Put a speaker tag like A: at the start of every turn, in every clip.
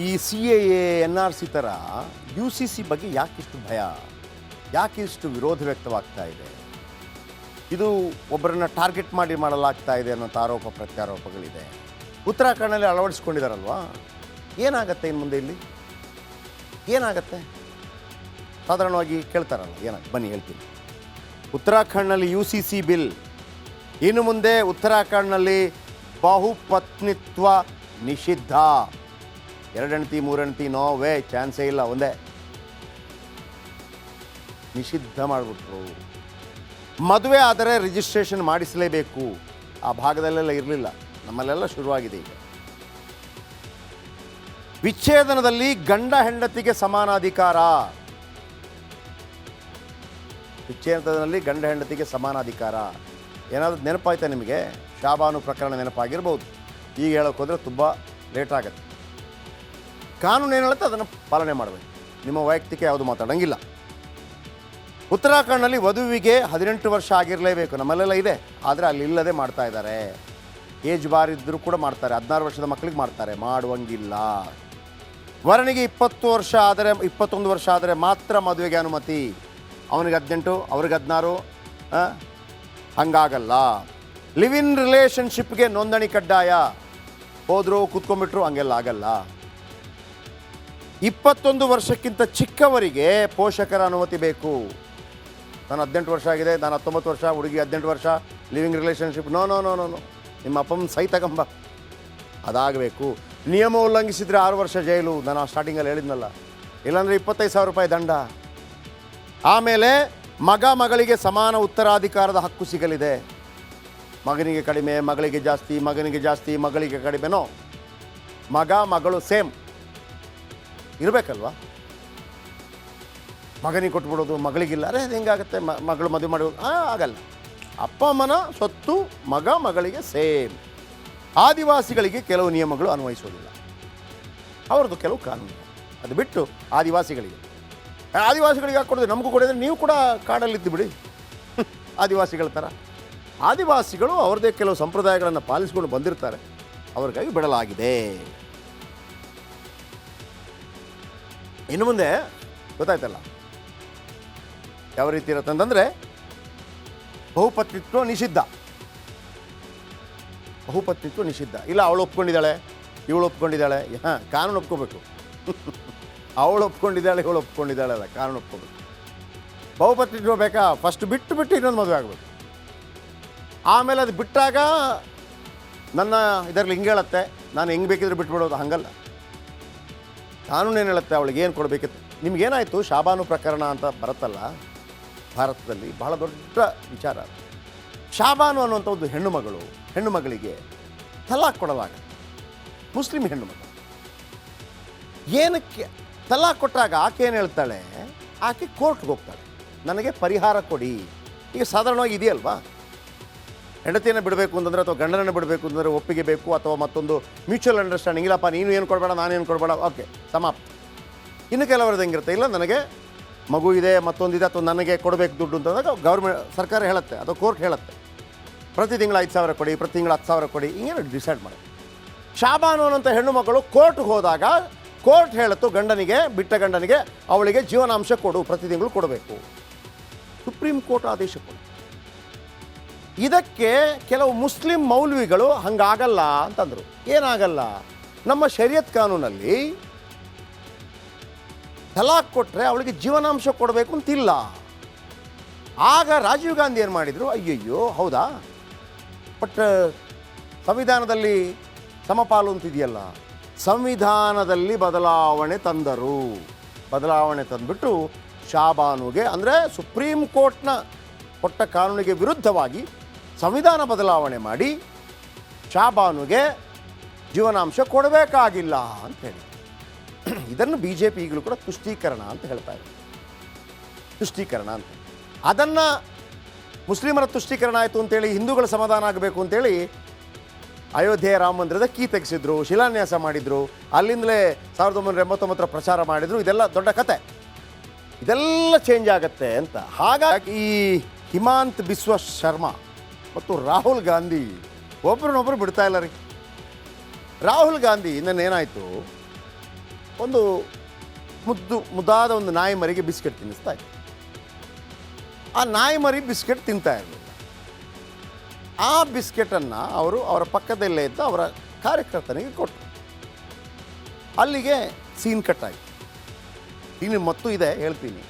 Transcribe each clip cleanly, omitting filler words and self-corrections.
A: ಈ C A N R C ಥರ U C C ಬಗ್ಗೆ ಯಾಕಿಷ್ಟು ಭಯ, ಯಾಕಿಷ್ಟು ವಿರೋಧ ವ್ಯಕ್ತವಾಗ್ತಾ ಇದೆ? ಇದು ಒಬ್ಬರನ್ನ ಟಾರ್ಗೆಟ್ ಮಾಡಿ ಮಾಡಲಾಗ್ತಾ ಇದೆ ಅನ್ನೋಂಥ ಆರೋಪ ಪ್ರತ್ಯಾರೋಪಗಳಿದೆ. ಉತ್ತರಾಖಂಡಲ್ಲಿ ಅಳವಡಿಸ್ಕೊಂಡಿದ್ದಾರಲ್ವಾ, ಏನಾಗತ್ತೆ ಇನ್ನು ಮುಂದೆ ಇಲ್ಲಿ ಏನಾಗತ್ತೆ? ಸಾಧಾರಣವಾಗಿ ಕೇಳ್ತಾರಲ್ಲ, ಏನಾಗ ಬನ್ನಿ ಹೇಳ್ತೀನಿ. ಉತ್ತರಾಖಂಡ್ನಲ್ಲಿ ಯು ಸಿ ಸಿ ಬಿಲ್, ಇನ್ನು ಮುಂದೆ ಉತ್ತರಾಖಂಡ್ನಲ್ಲಿ ಬಹುಪತ್ನಿತ್ವ ನಿಷಿದ್ಧ. 2 ಹೆಂಡತಿ 3 ಹೆಂಡತಿ ನೋ ವೇ, ಚಾನ್ಸೇ ಇಲ್ಲ, ಒಂದೇ ನಿಷಿದ್ಧ ಮಾಡಿಬಿಟ್ರು. ಮದುವೆ ಆದರೆ ರಿಜಿಸ್ಟ್ರೇಷನ್ ಮಾಡಿಸಲೇಬೇಕು. ಆ ಭಾಗದಲ್ಲೆಲ್ಲ ಇರಲಿಲ್ಲ, ನಮ್ಮಲ್ಲೆಲ್ಲ ಶುರುವಾಗಿದೆ ಈಗ. ವಿಚ್ಛೇದನದಲ್ಲಿ ಗಂಡ ಹೆಂಡತಿಗೆ ಸಮಾನಾಧಿಕಾರ. ವಿಚ್ಛೇದನದಲ್ಲಿ ಗಂಡ ಹೆಂಡತಿಗೆ ಸಮಾನಾಧಿಕಾರ. ಏನಾದರೂ ನೆನಪಾಯ್ತಾ ನಿಮಗೆ? ಶಾಬಾನು ಪ್ರಕರಣ ನೆನಪಾಗಿರ್ಬೋದು. ಈಗ ಹೇಳೋಕೆ ಹೋದರೆ ತುಂಬ ಲೇಟ್ ಆಗುತ್ತೆ. ಕಾನೂನು ಏನು ಹೇಳುತ್ತೆ ಅದನ್ನು ಪಾಲನೆ ಮಾಡಬೇಕು. ನಿಮ್ಮ ವೈಯಕ್ತಿಕ ಯಾವುದು ಮಾತಾಡೋಂಗಿಲ್ಲ. ಉತ್ತರಾಖಂಡ್ನಲ್ಲಿ ವಧುವಿಗೆ 18 ವರ್ಷ ಆಗಿರಲೇಬೇಕು. ನಮ್ಮಲ್ಲೆಲ್ಲ ಇದೆ, ಆದರೆ ಅಲ್ಲಿ ಇಲ್ಲದೆ ಮಾಡ್ತಾ ಇದ್ದಾರೆ. ಏಜ್ ಬಾರ್ ಇದ್ದರೂ ಕೂಡ ಮಾಡ್ತಾರೆ. 16 ವರ್ಷದ ಮಕ್ಕಳಿಗೆ ಮಾಡ್ತಾರೆ, ಮಾಡುವಂಗಿಲ್ಲ. ವರನಿಗೆ 20 ವರ್ಷ ಆದರೆ 21 ವರ್ಷ ಆದರೆ ಮಾತ್ರ ಮದುವೆಗೆ ಅನುಮತಿ. ಅವನಿಗೆ 18, ಅವ್ರಿಗೆ 16, ಹಂಗಾಗಲ್ಲ. ಲಿವ್ ಇನ್ ರಿಲೇಷನ್ಶಿಪ್ಗೆ ನೋಂದಣಿ ಕಡ್ಡಾಯ. ಹೋದ್ರು ಕೂತ್ಕೊಂಡ್ಬಿಟ್ರು, ಹಂಗೆಲ್ಲ ಆಗಲ್ಲ. 21 ವರ್ಷಕ್ಕಿಂತ ಚಿಕ್ಕವರಿಗೆ ಪೋಷಕರ ಅನುಮತಿ ಬೇಕು. ನಾನು 18 ವರ್ಷ ಆಗಿದೆ, ನಾನು 19 ವರ್ಷ, ಹುಡುಗಿ 18 ವರ್ಷ, living relationship no no no no no, ನಿಮ್ಮ ಅಪ್ಪನ ಸೈ ತಗೊಂಬ, ಅದಾಗಬೇಕು. ನಿಯಮ ಉಲ್ಲಂಘಿಸಿದರೆ 6 ವರ್ಷ ಜೈಲು. ನಾನು ಸ್ಟಾರ್ಟಿಂಗಲ್ಲಿ ಹೇಳಿದ್ನಲ್ಲ, ಇಲ್ಲಾಂದರೆ 25,000 ರೂಪಾಯಿ ದಂಡ. ಆಮೇಲೆ ಮಗ ಮಗಳಿಗೆ ಸಮಾನ ಉತ್ತರಾಧಿಕಾರದ ಹಕ್ಕು ಸಿಗಲಿದೆ. ಮಗನಿಗೆ ಕಡಿಮೆ, ಮಗಳಿಗೆ ಜಾಸ್ತಿ, ಮಗನಿಗೆ ಜಾಸ್ತಿ, ಮಗಳಿಗೆ ಕಡಿಮೆನೋ, ಮಗ ಮಗಳು ಸೇಮ್ ಇರಬೇಕಲ್ವ. ಮಗನಿಗೆ ಕೊಟ್ಬಿಡೋದು, ಮಗಳಿಗಿಲ್ಲ, ಅರೆ ಅದು ಹೆಂಗಾಗುತ್ತೆ? ಮಗಳು ಮದುವೆ ಮಾಡೋದು ಆಗಲ್ಲ. ಅಪ್ಪ ಅಮ್ಮನ ಸ್ವತ್ತು ಮಗ ಮಗಳಿಗೆ ಸೇಮ್. ಆದಿವಾಸಿಗಳಿಗೆ ಕೆಲವು ನಿಯಮಗಳು ಅನ್ವಯಿಸೋದಿಲ್ಲ, ಅವ್ರದ್ದು ಕೆಲವು ಕಾನೂನು. ಅದು ಬಿಟ್ಟು ಆದಿವಾಸಿಗಳಿಗೆ ಯಾಕೆ ಕೊಡೋದು? ನಮಗೂ ಕೊಡಿದ್ರೆ ನೀವು ಕೂಡ ಕಾಡಲ್ಲಿದ್ದು ಬಿಡಿ ಆದಿವಾಸಿಗಳ ಥರ. ಆದಿವಾಸಿಗಳು ಅವ್ರದ್ದೇ ಕೆಲವು ಸಂಪ್ರದಾಯಗಳನ್ನು ಪಾಲಿಸಿಕೊಂಡು ಬಂದಿರ್ತಾರೆ, ಅವ್ರಿಗಾಗಿ ಬಿಡಲಾಗಿದೆ. ಇನ್ನು ಮುಂದೆ ಗೊತ್ತಾಯ್ತಲ್ಲ ಯಾವ ರೀತಿ ಇರುತ್ತೆ ಅಂತಂದರೆ, ಬಹುಪತ್ನಿತ್ವ ನಿಷಿದ್ಧ. ಬಹುಪತ್ನಿತ್ವ ನಿಷಿದ್ಧ. ಇಲ್ಲ ಅವಳು ಒಪ್ಕೊಂಡಿದ್ದಾಳೆ, ಇವಳು ಒಪ್ಕೊಂಡಿದ್ದಾಳೆ, ಕಾನೂನು ಒಪ್ಕೋಬೇಕು. ಅವಳು ಒಪ್ಕೊಂಡಿದ್ದಾಳೆ, ಇವಳು ಒಪ್ಕೊಂಡಿದ್ದಾಳೆ ಅಲ್ಲ, ಕಾನೂನು ಒಪ್ಕೋಬೇಕು. ಬಹುಪತ್ನಿತ್ವ ಬೇಕಾ? ಫಸ್ಟ್ ಬಿಟ್ಟು ಇನ್ನೊಂದು ಮದುವೆ ಆಗಬೇಕು. ಆಮೇಲೆ ಅದು ಬಿಟ್ಟಾಗ ನನ್ನ ಇದರಲ್ಲಿ ಹಿಂಗೆ ಹೇಳುತ್ತೆ, ನಾನು ಹೆಂಗೆ ಬೇಕಿದ್ರೆ ಬಿಟ್ಬಿಡೋದು, ಹಂಗಲ್ಲ. ಕಾನೂನು ಏನು ಹೇಳುತ್ತೆ, ಅವಳಿಗೆ ಏನು ಕೊಡಬೇಕಿತ್ತು. ನಿಮಗೇನಾಯಿತು? ಶಾಬಾನು ಪ್ರಕರಣ ಅಂತ ಬರುತ್ತಲ್ಲ ಭಾರತದಲ್ಲಿ, ಬಹಳ ದೊಡ್ಡ ವಿಚಾರ. ಶಾಬಾನು ಅನ್ನುವಂಥ ಒಂದು ಹೆಣ್ಣು ಮಗಳಿಗೆ ತಲಾಕ್ ಕೊಡಲಾಗ, ಮುಸ್ಲಿಂ ಹೆಣ್ಣು ಮಗಳು. ಏನಕ್ಕೆ ತಲಾಕ್ ಕೊಟ್ಟಾಗ ಆಕೆ ಏನು ಹೇಳ್ತಾಳೆ? ಆಕೆ ಕೋರ್ಟ್ಗೆ ಹೋಗ್ತಾಳೆ, ನನಗೆ ಪರಿಹಾರ ಕೊಡಿ. ಈಗ ಸಾಧಾರಣವಾಗಿ ಇದೆಯಲ್ವಾ, ಹೆಂಡತಿಯನ್ನು ಬಿಡಬೇಕು ಅಂತಂದರೆ ಅಥವಾ ಗಂಡನನ್ನು ಬಿಡಬೇಕು ಅಂತಂದರೆ ಒಪ್ಪಿಗೆ ಬೇಕು, ಅಥವಾ ಮತ್ತೊಂದು ಮ್ಯೂಚುವಲ್ ಅಂಡರ್ಸ್ಟ್ಯಾಂಡಿಂಗ್. ಇಲ್ಲಪ್ಪ ನೀನು ಏನು ಕೊಡಬೇಡ, ನಾನೇನು ಕೊಡಬೇಡ, ಓಕೆ ಸಮಾಪ್ತ. ಇನ್ನು ಕೆಲವರದ್ದು ಹೆಂಗಿರುತ್ತೆ, ಇಲ್ಲ ನನಗೆ ಮಗು ಇದೆ, ಮತ್ತೊಂದಿದೆ, ಅಥವಾ ನನಗೆ ಕೊಡಬೇಕು ದುಡ್ಡು ಅಂತಂದಾಗ ಸರ್ಕಾರ ಹೇಳುತ್ತೆ, ಅಥವಾ ಕೋರ್ಟ್ ಹೇಳುತ್ತೆ, ಪ್ರತಿ ತಿಂಗಳು 5,000 ಕೊಡಿ, ಪ್ರತಿ ತಿಂಗಳು 10,000 ಕೊಡಿ, ಹಿಂಗೇನು ಡಿಸೈಡ್ ಮಾಡಿ. ಶಾಬಾನು ಅನ್ನೋಂಥ ಹೆಣ್ಣು ಮಕ್ಕಳು ಕೋರ್ಟ್ಗೆ ಹೋದಾಗ ಕೋರ್ಟ್ ಹೇಳುತ್ತು ಗಂಡನಿಗೆ, ಬಿಟ್ಟ ಗಂಡನಿಗೆ ಅವಳಿಗೆ ಜೀವನಾಂಶ ಕೊಡು, ಪ್ರತಿ ತಿಂಗಳು ಕೊಡಬೇಕು. ಸುಪ್ರೀಂ ಕೋರ್ಟ್ ಆದೇಶ ಕೊಡು. ಇದಕ್ಕೆ ಕೆಲವು ಮುಸ್ಲಿಂ ಮೌಲ್ವಿಗಳು ಹಂಗಾಗಲ್ಲ ಅಂತಂದರು. ಏನಾಗಲ್ಲ? ನಮ್ಮ ಶರಿಯತ್ ಕಾನೂನಲ್ಲಿ ತಲಾಕ್ ಕೊಟ್ಟರೆ ಅವಳಿಗೆ ಜೀವನಾಂಶ ಕೊಡಬೇಕು ಅಂತಿಲ್ಲ. ಆಗ ರಾಜೀವ್ ಗಾಂಧಿ ಏನು ಮಾಡಿದರು? ಅಯ್ಯಯ್ಯೋ ಹೌದಾ, ಬಟ್ ಸಂವಿಧಾನದಲ್ಲಿ ಸಮಪಾಲು ಅಂತಿದೆಯಲ್ಲ, ಸಂವಿಧಾನದಲ್ಲಿ ಬದಲಾವಣೆ ತಂದರು. ಬದಲಾವಣೆ ತಂದುಬಿಟ್ಟು ಶಾಬಾನುಗೆ, ಅಂದರೆ ಸುಪ್ರೀಂ ಕೋರ್ಟ್ನ ಕೊಟ್ಟ ಕಾನೂನಿಗೆ ವಿರುದ್ಧವಾಗಿ ಸಂವಿಧಾನ ಬದಲಾವಣೆ ಮಾಡಿ ಶಾಬಾನುಗೆ ಜೀವನಾಂಶ ಕೊಡಬೇಕಾಗಿಲ್ಲ ಅಂತ ಹೇಳಿ. ಇದನ್ನು BJP ಈಗಲೂ ಕೂಡ ತುಷ್ಟೀಕರಣ ಅಂತ ಹೇಳ್ತಾರೆ. ತುಷ್ಟೀಕರಣ ಅಂತ. ಅದನ್ನು ಮುಸ್ಲಿಮರ ತುಷ್ಟೀಕರಣ ಆಯಿತು ಅಂತೇಳಿ ಹಿಂದೂಗಳ ಸಮಾಧಾನ ಆಗಬೇಕು ಅಂತೇಳಿ ಅಯೋಧ್ಯೆ ರಾಮ ಮಂದಿರದ ಕೀ ತೆಗೆಸಿದ್ರು, ಶಿಲಾನ್ಯಾಸ ಮಾಡಿದರು, ಅಲ್ಲಿಂದಲೇ 1989 ಪ್ರಚಾರ ಮಾಡಿದರು. ಇದೆಲ್ಲ ದೊಡ್ಡ ಕತೆ. ಇದೆಲ್ಲ ಚೇಂಜ್ ಆಗುತ್ತೆ ಅಂತ. ಹಾಗಾಗಿ ಈ ಹಿಮಾಂತ್ ಬಿಸ್ವ ಶರ್ಮಾ ಮತ್ತು ರಾಹುಲ್ ಗಾಂಧಿ ಒಬ್ಬರನ್ನೊಬ್ಬರು ಬಿಡ್ತಾ ಇಲ್ಲ ರೀ. ರಾಹುಲ್ ಗಾಂಧಿ ಇನ್ನೇನಾಯಿತು, ಒಂದು ಮುದ್ದಾದ ಒಂದು ನಾಯಿ ಮರಿಗೆ ಬಿಸ್ಕೆಟ್ ತಿನ್ನಿಸ್ತಾ ಇತ್ತು. ಆ ನಾಯಿ ಮರಿ ಬಿಸ್ಕೆಟ್ ತಿಂತಾ ಇರಲಿಲ್ಲ. ಆ ಬಿಸ್ಕೆಟನ್ನು ಅವರು ಅವರ ಪಕ್ಕದಲ್ಲೇ ಇದ್ದ ಅವರ ಕಾರ್ಯಕರ್ತನಿಗೆ ಕೊಟ್ಟರು. ಅಲ್ಲಿಗೆ ಸೀನ್ ಕಟ್ ಆಯಿತು. ಇನ್ನು ಮತ್ತು ಇದೆ ಹೇಳ್ತೀನಿ.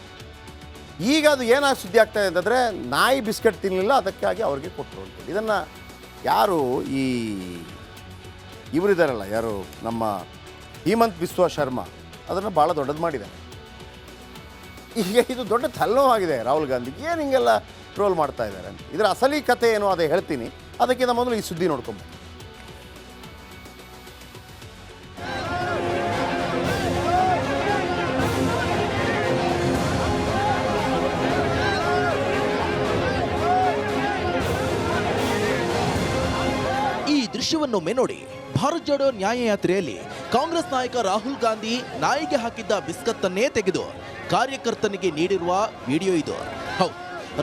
A: ಈಗ ಅದು ಏನಾಗಿ ಸುದ್ದಿ ಆಗ್ತಾಯಿದೆ ಅಂತಂದರೆ ನಾಯಿ ಬಿಸ್ಕೆಟ್ ತಿನ್ನಲಿಲ್ಲ, ಅದಕ್ಕಾಗಿ ಅವ್ರಿಗೆ ಕೊಟ್ಟರು ಅಂತೇಳಿ. ಇದನ್ನು ಯಾರು ಇವರಿದ್ದಾರಲ್ಲ, ಯಾರು ನಮ್ಮ ಹಿಮಂತ್ ಬಿಸ್ವಾ ಶರ್ಮಾ, ಅದನ್ನು ಭಾಳ ದೊಡ್ಡದು ಮಾಡಿದ್ದಾರೆ. ಈಗ ಇದು ದೊಡ್ಡ ತಲೆನೋವಾಗಿದೆ ರಾಹುಲ್ ಗಾಂಧಿಗೆ. ಏನು ಹಿಂಗೆಲ್ಲ ಟ್ರೋಲ್ ಮಾಡ್ತಾ ಇದ್ದಾರೆ ಅಂತ. ಇದರ ಅಸಲಿ ಕಥೆ ಏನು ಅದೇ ಹೇಳ್ತೀನಿ. ಅದಕ್ಕಿಂತ ಮೊದಲು ಈ ಸುದ್ದಿ ನೋಡ್ಕೊಂಬ.
B: ಈ ದೃಶ್ಯವನ್ನೊಮ್ಮೆ ನೋಡಿ. ಭಾರತ್ ಜೋಡೋ ನ್ಯಾಯಯಾತ್ರೆಯಲ್ಲಿ ಕಾಂಗ್ರೆಸ್ ನಾಯಕ ರಾಹುಲ್ ಗಾಂಧಿ ನಾಯಿಗೆ ಹಾಕಿದ್ದ ಬಿಸ್ಕತ್ ಅನ್ನೇ ತೆಗೆದು ಕಾರ್ಯಕರ್ತನಿಗೆ ನೀಡಿರುವ ವಿಡಿಯೋ ಇದು. ಹೌದು,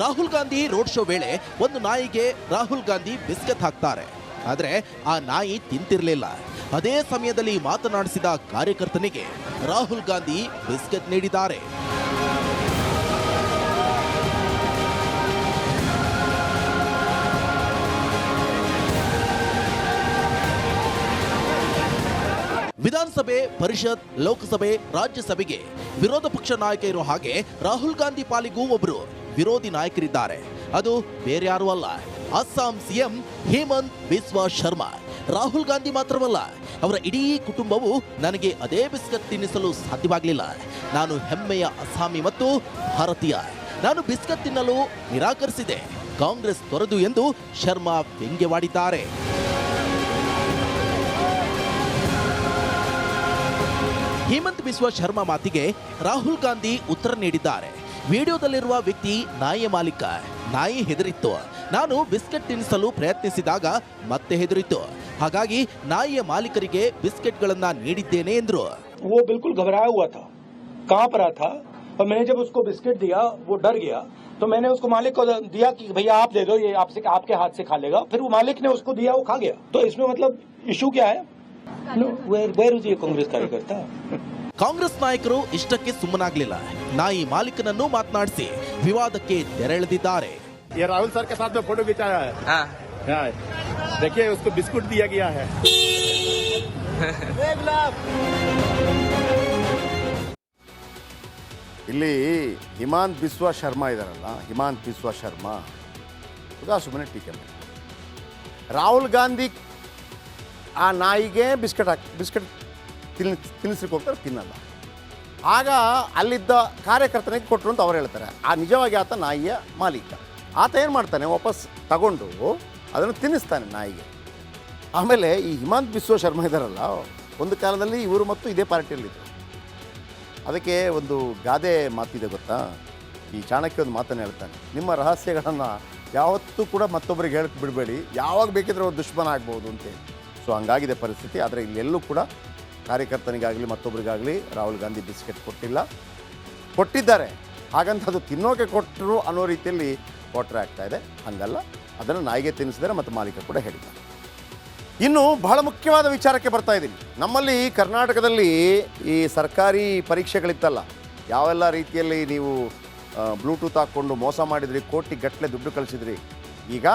B: ರಾಹುಲ್ ಗಾಂಧಿ ರೋಡ್ ಶೋ ವೇಳೆ ಒಂದು ನಾಯಿಗೆ ರಾಹುಲ್ ಗಾಂಧಿ ಬಿಸ್ಕತ್ ಹಾಕ್ತಾರೆ. ಆದರೆ ಆ ನಾಯಿ ತಿಂತಿರಲಿಲ್ಲ. ಅದೇ ಸಮಯದಲ್ಲಿ ಮಾತನಾಡಿಸಿದ ಕಾರ್ಯಕರ್ತನಿಗೆ ರಾಹುಲ್ ಗಾಂಧಿ ಬಿಸ್ಕತ್ ನೀಡಿದ್ದಾರೆ. ವಿಧಾನಸಭೆ, ಪರಿಷತ್, ಲೋಕಸಭೆ, ರಾಜ್ಯಸಭೆಗೆ ವಿರೋಧ ಪಕ್ಷ ನಾಯಕ ಇರೋ ಹಾಗೆ ರಾಹುಲ್ ಗಾಂಧಿ ಪಾಲಿಗೂ ಒಬ್ಬರು ವಿರೋಧಿ ನಾಯಕರಿದ್ದಾರೆ. ಅದು ಬೇರೆ ಯಾರೂ ಅಲ್ಲ, ಅಸ್ಸಾಂ ಸಿಎಂ ಹಿಮಂತ್ ಬಿಸ್ವಾ ಶರ್ಮಾ. ರಾಹುಲ್ ಗಾಂಧಿ ಮಾತ್ರವಲ್ಲ, ಅವರ ಇಡೀ ಕುಟುಂಬವು ನನಗೆ ಅದೇ ಬಿಸ್ಕತ್ ತಿನ್ನಿಸಲು ಸಾಧ್ಯವಾಗಲಿಲ್ಲ. ನಾನು ಹೆಮ್ಮೆಯ ಅಸ್ಸಾಮಿ ಮತ್ತು ಭಾರತೀಯ. ನಾನು ಬಿಸ್ಕತ್ ತಿನ್ನಲು ನಿರಾಕರಿಸಿದೆ. ಕಾಂಗ್ರೆಸ್ ತೊರೆದು ಎಂದು ಶರ್ಮಾ ವ್ಯಂಗ್ಯವಾಡಿದ್ದಾರೆ. ಹಿಮಂತ್ ಬಿಸ್ವಾ ಶರ್ಮಾ ಮಾತಿಗೆ ರಾಹುಲ್ ಗಾಂಧಿ ಉತ್ತರ ನೀಡಿದ್ದಾರೆ. ವಿಡಿಯೋದಲ್ಲಿರುವ ವ್ಯಕ್ತಿ ನಾಯಿಯ ಮಾಲೀಕ. ನಾಯಿ ಹೆದರಿತ್ತು. ನಾನು ಬಿಸ್ಕೆಟ್ ತಿನ್ನಿಸಲು ಪ್ರಯತ್ನಿಸಿದಾಗ ಮತ್ತೆ ಹೆದರಿತ್ತು. ಹಾಗಾಗಿ ನಾಯಿಯ ಮಾಲೀಕರಿಗೆ ಬಿಸ್ಕೆಟ್ಗಳನ್ನ ನೀಡಿದ್ದೇನೆ ಎಂದರು.
C: वो बिल्कुल घबराया हुआ था, कांप रहा था, और मैंने जब उसको बिस्किट दिया वो डर गया, तो मैंने उसको मालिक को दिया कि भैया आप दे दो, ये आपके हाथ से खा लेगा. फिर वो मालिक ने उसको दिया, वो खा गया. तो इसमें मतलब इशू क्या है? ಕಾಂಗ್ರೆಸ್ ಕಾರ್ಯಕರ್ತ.
B: ಕಾಂಗ್ರೆಸ್ ನಾಯಕರು ಇಷ್ಟಕ್ಕೆ ಸುಮ್ಮನಾಗ್ಲಿಲ್ಲ. ನಾಯಿ ಮಾಲೀಕನನ್ನು ಮಾತನಾಡಿಸಿ ವಿವಾದಕ್ಕೆ ತೆರೆಳೆದಿದ್ದಾರೆ.
D: ರಾಹುಲ್ ಸರ್ ಕೆ ಸಾಥ್ ಮೇ ಫೋಟೋ ಖಿಂಚಾಯಾ ಹೈ. देखिए उसको बिस्कुट दिया गया है.
A: ಇಲ್ಲಿ ಹಿಮಂತ್ ಬಿಸ್ವಾ ಶರ್ಮಾ ಇದ್ದಾರಲ್ಲ, ಹಿಮಂತ್ ಬಿಸ್ವಾ ಶರ್ಮಾ ಸುಮ್ಮನೆ ಟೀಕೆ ಮಾಡಿ ರಾಹುಲ್ ಗಾಂಧಿ ಆ ನಾಯಿಗೆ ಬಿಸ್ಕೆಟ್ ತಿನ್ನಿಸ್ಲಿಕ್ಕೆ ಹೋಗ್ತಾರೆ, ತಿನ್ನಲ್ಲ. ಆಗ ಅಲ್ಲಿದ್ದ ಕಾರ್ಯಕರ್ತನಿಗೆ ಕೊಟ್ಟರು ಅಂತ ಅವ್ರು ಹೇಳ್ತಾರೆ. ಆ ನಿಜವಾಗಿ ಆತ ನಾಯಿಯ ಮಾಲೀಕ. ಆತ ಏನು ಮಾಡ್ತಾನೆ, ವಾಪಸ್ ತಗೊಂಡು ಅದನ್ನು ತಿನ್ನಿಸ್ತಾನೆ ನಾಯಿಗೆ. ಆಮೇಲೆ ಈ ಹಿಮಂತ್ ಬಿಸ್ವಾ ಶರ್ಮಾ ಇದ್ದಾರಲ್ಲ, ಒಂದು ಕಾಲದಲ್ಲಿ ಇವರು ಮತ್ತು ಇದೇ ಪಾರ್ಟಿಯಲ್ಲಿದ್ದರು. ಅದಕ್ಕೆ ಒಂದು ಗಾದೆ ಮಾತಿದೆ ಗೊತ್ತಾ, ಈ ಚಾಣಕ್ಯ ಒಂದು ಮಾತನ್ನು ಹೇಳ್ತಾನೆ, ನಿಮ್ಮ ರಹಸ್ಯಗಳನ್ನು ಯಾವತ್ತೂ ಕೂಡ ಮತ್ತೊಬ್ಬರಿಗೆ ಹೇಳಕ್ಕೆ ಬಿಡಬೇಡಿ, ಯಾವಾಗ ಬೇಕಿದ್ರೆ ಒಂದು ದುಶ್ಮನ ಆಗ್ಬೋದು ಅಂತೇಳಿ. ಸೊ ಹಂಗಾಗಿದೆ ಪರಿಸ್ಥಿತಿ. ಆದರೆ ಇಲ್ಲೆಲ್ಲೂ ಕೂಡ ಕಾರ್ಯಕರ್ತನಿಗಾಗಲಿ ಮತ್ತೊಬ್ಬರಿಗಾಗಲಿ ರಾಹುಲ್ ಗಾಂಧಿ ಬಿಸ್ಕೆಟ್ ಕೊಟ್ಟಿದ್ದಾರೆ. ಹಾಗಂತ ಅದು ತಿನ್ನೋಕೆ ಕೊಟ್ಟರು ಅನ್ನೋ ರೀತಿಯಲ್ಲಿ ಕೊಟ್ಟರೆ ಆಗ್ತಾಯಿದೆ. ಹಂಗಲ್ಲ, ಅದನ್ನು ನಾಯಿಗೆ ತಿನ್ನಿಸಿದರೆ ಮತ್ತು ಮಾಲೀಕ ಕೂಡ ಹೇಳಿದ್ದಾರೆ. ಇನ್ನು ಬಹಳ ಮುಖ್ಯವಾದ ವಿಚಾರಕ್ಕೆ ಬರ್ತಾ ಇದ್ದೀನಿ. ನಮ್ಮಲ್ಲಿ ಕರ್ನಾಟಕದಲ್ಲಿ ಈ ಸರ್ಕಾರಿ ಪರೀಕ್ಷೆಗಳಿತ್ತಲ್ಲ, ಯಾವೆಲ್ಲ ರೀತಿಯಲ್ಲಿ ನೀವು ಬ್ಲೂಟೂತ್ ಹಾಕ್ಕೊಂಡು ಮೋಸ ಮಾಡಿದ್ರಿ, ಕೋಟಿಗಟ್ಟಲೆ ದುಡ್ಡು ಕಳಿಸಿದ್ರಿ. ಈಗ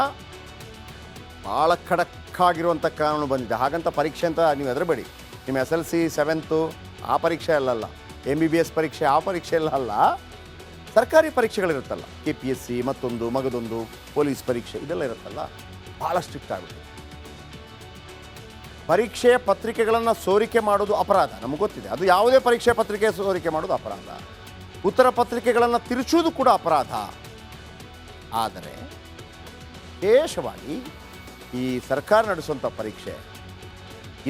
A: ಭಾಳ ಖಡಕ್ಕಾಗಿರುವಂಥ ಕಾನೂನು ಬಂದಿದೆ. ಹಾಗಂತ ಪರೀಕ್ಷೆ ಅಂತ ನೀವು ಹೆದರಬೇಡಿ. ನಿಮ್ಮ SLC 7th ಆ ಪರೀಕ್ಷೆ ಅಲ್ಲಲ್ಲ, MBBS ಪರೀಕ್ಷೆ ಆ ಪರೀಕ್ಷೆ ಎಲ್ಲ ಅಲ್ಲ, ಸರ್ಕಾರಿ ಪರೀಕ್ಷೆಗಳಿರುತ್ತಲ್ಲ, KPSC ಮತ್ತೊಂದು ಮಗದೊಂದು ಪೊಲೀಸ್ ಪರೀಕ್ಷೆ ಇದೆಲ್ಲ ಇರುತ್ತಲ್ಲ, ಭಾಳ ಸ್ಟ್ರಿಕ್ಟ್ ಆಗುತ್ತೆ. ಪರೀಕ್ಷೆಯ ಪತ್ರಿಕೆಗಳನ್ನು ಸೋರಿಕೆ ಮಾಡೋದು ಅಪರಾಧ, ನಮಗೆ ಗೊತ್ತಿದೆ. ಅದು ಯಾವುದೇ ಪರೀಕ್ಷೆ ಪತ್ರಿಕೆ ಸೋರಿಕೆ ಮಾಡೋದು ಅಪರಾಧ. ಉತ್ತರ ಪತ್ರಿಕೆಗಳನ್ನು ತಿರುಚುವುದು ಕೂಡ ಅಪರಾಧ. ಆದರೆ ವಿಶೇಷವಾಗಿ ಈ ಸರ್ಕಾರ ನಡೆಸುವಂಥ ಪರೀಕ್ಷೆ,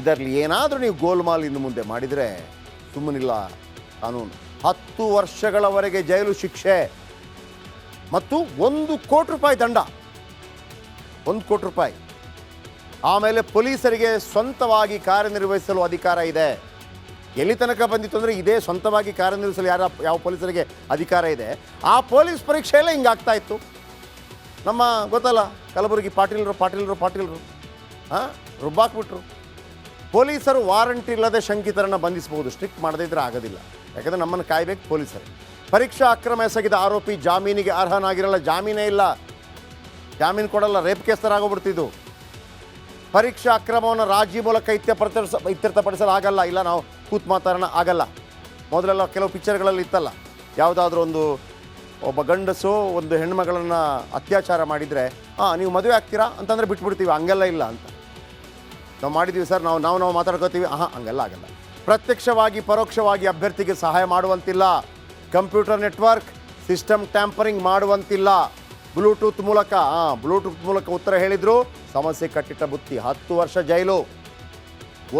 A: ಇದರಲ್ಲಿ ಏನಾದರೂ ನೀವು ಗೋಲ್ಮಾಲ್ ಇನ್ನು ಮುಂದೆ ಮಾಡಿದರೆ ಸುಮ್ಮನಿಲ್ಲ ಕಾನೂನು. 10 ವರ್ಷಗಳವರೆಗೆ ಜೈಲು ಶಿಕ್ಷೆ ಮತ್ತು 1 ಕೋಟಿ ರೂಪಾಯಿ ದಂಡ. 1 ಕೋಟಿ ರೂಪಾಯಿ. ಆಮೇಲೆ ಪೊಲೀಸರಿಗೆ ಸ್ವಂತವಾಗಿ ಕಾರ್ಯನಿರ್ವಹಿಸಲು ಅಧಿಕಾರ ಇದೆ. ಎಲ್ಲಿ ತನಕ ಬಂದಿತ್ತು ಅಂದರೆ ಇದೇ ಸ್ವಂತವಾಗಿ ಕಾರ್ಯನಿರ್ವಹಿಸಲು ಯಾವ ಪೊಲೀಸರಿಗೆ ಅಧಿಕಾರ ಇದೆ. ಆ ಪೊಲೀಸ್ ಪರೀಕ್ಷೆಯಲ್ಲೇ ಹಿಂಗಾಗ್ತಾ ಇತ್ತು. ನಮ್ಮ ಗೊತ್ತಲ್ಲ, ಕಲಬುರಗಿ ಪಾಟೀಲರು ರುಬ್ಬಾಕ್ಬಿಟ್ರು. ಪೊಲೀಸರು ವಾರಂಟ್ ಇಲ್ಲದೆ ಶಂಕಿತರನ್ನು ಬಂಧಿಸಬಹುದು, ಸ್ಟ್ರಿಕ್ಟ್ ಮಾಡದೇ ಇದ್ರೆ ಆಗೋದಿಲ್ಲ. ಯಾಕಂದರೆ ನಮ್ಮನ್ನು ಕಾಯಬೇಕು ಪೊಲೀಸರು. ಪರೀಕ್ಷಾ ಅಕ್ರಮ ಎಸಗಿದ ಆರೋಪಿ ಜಾಮೀನಿಗೆ ಅರ್ಹನಾಗಿರಲ್ಲ, ಜಾಮೀನೇ ಇಲ್ಲ, ಜಾಮೀನು ಕೊಡಲ್ಲ, ರೇಪ್ ಕೇಸ್ ಥರ ಆಗೋಗ್ಬಿಡ್ತಿದ್ದು. ಪರೀಕ್ಷಾ ಅಕ್ರಮವನ್ನು ರಾಜಿ ಮೂಲಕ ಇತ್ಯರ್ಥಪಡಿಸಲು ಆಗಲ್ಲ, ಇಲ್ಲ ನಾವು ಕೂತ್ ಮಾತಾಡೋಣ ಆಗಲ್ಲ. ಮೊದಲೆಲ್ಲ ಕೆಲವು ಪಿಕ್ಚರ್ಗಳಲ್ಲಿ ಇತ್ತಲ್ಲ, ಯಾವುದಾದ್ರೂ ಒಬ್ಬ ಗಂಡಸು ಒಂದು ಹೆಣ್ಮಗಳನ್ನು ಅತ್ಯಾಚಾರ ಮಾಡಿದರೆ ನೀವು ಮದುವೆ ಆಗ್ತೀರಾ ಅಂತಂದರೆ ಬಿಟ್ಬಿಡ್ತೀವಿ, ಹಂಗೆಲ್ಲ ಇಲ್ಲ ಅಂತ. ನಾವು ಮಾಡಿದ್ದೀವಿ ಸರ್, ನಾವು ಮಾತಾಡ್ಕೋತೀವಿ, ಹಂಗೆಲ್ಲ ಆಗಲ್ಲ. ಪ್ರತ್ಯಕ್ಷವಾಗಿ ಪರೋಕ್ಷವಾಗಿ ಅಭ್ಯರ್ಥಿಗೆ ಸಹಾಯ ಮಾಡುವಂತಿಲ್ಲ, ಕಂಪ್ಯೂಟರ್ ನೆಟ್ವರ್ಕ್ ಸಿಸ್ಟಮ್ ಟ್ಯಾಂಪರಿಂಗ್ ಮಾಡುವಂತಿಲ್ಲ, ಬ್ಲೂಟೂತ್ ಮೂಲಕ ಉತ್ತರ ಹೇಳಿದ್ರು, ಸಮಸ್ಯೆ ಕಟ್ಟಿಟ್ಟ ಬುತ್ತಿ, 10 ವರ್ಷ ಜೈಲು,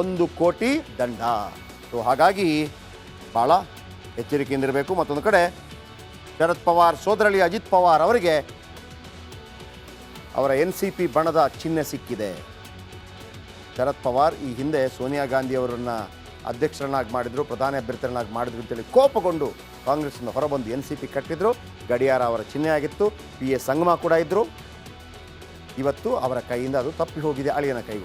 A: 1 ಕೋಟಿ ದಂಡ. ಸೊ ಹಾಗಾಗಿ ಭಾಳ ಎಚ್ಚರಿಕೆಯಿಂದಿರಬೇಕು. ಮತ್ತೊಂದು ಕಡೆ ಶರದ್ ಪವಾರ್ ಸೋದರಳಿ ಅಜಿತ್ ಪವಾರ್ ಅವರಿಗೆ ಅವರ NCP ಬಣದ ಚಿಹ್ನೆ ಸಿಕ್ಕಿದೆ. ಶರದ್ ಪವಾರ್ ಈ ಹಿಂದೆ ಸೋನಿಯಾ ಗಾಂಧಿ ಅವರನ್ನು ಅಧ್ಯಕ್ಷರನ್ನಾಗಿ ಮಾಡಿದ್ರು, ಪ್ರಧಾನಿ ಅಭ್ಯರ್ಥಿಯನ್ನಾಗಿ ಮಾಡಿದ್ರು ಅಂತೇಳಿ ಕೋಪಗೊಂಡು ಕಾಂಗ್ರೆಸ್ನಿಂದ ಹೊರಬಂದು NCP ಕಟ್ಟಿದ್ರು. ಗಡಿಯಾರ ಅವರ ಚಿಹ್ನೆ ಆಗಿತ್ತು, PA ಸಂಗಮ ಕೂಡ ಇದ್ದರು. ಇವತ್ತು ಅವರ ಕೈಯಿಂದ ಅದು ತಪ್ಪಿ ಹೋಗಿದೆ, ಅಳಿಯನ ಕೈಗೆ ಹೋಗಿದೆ.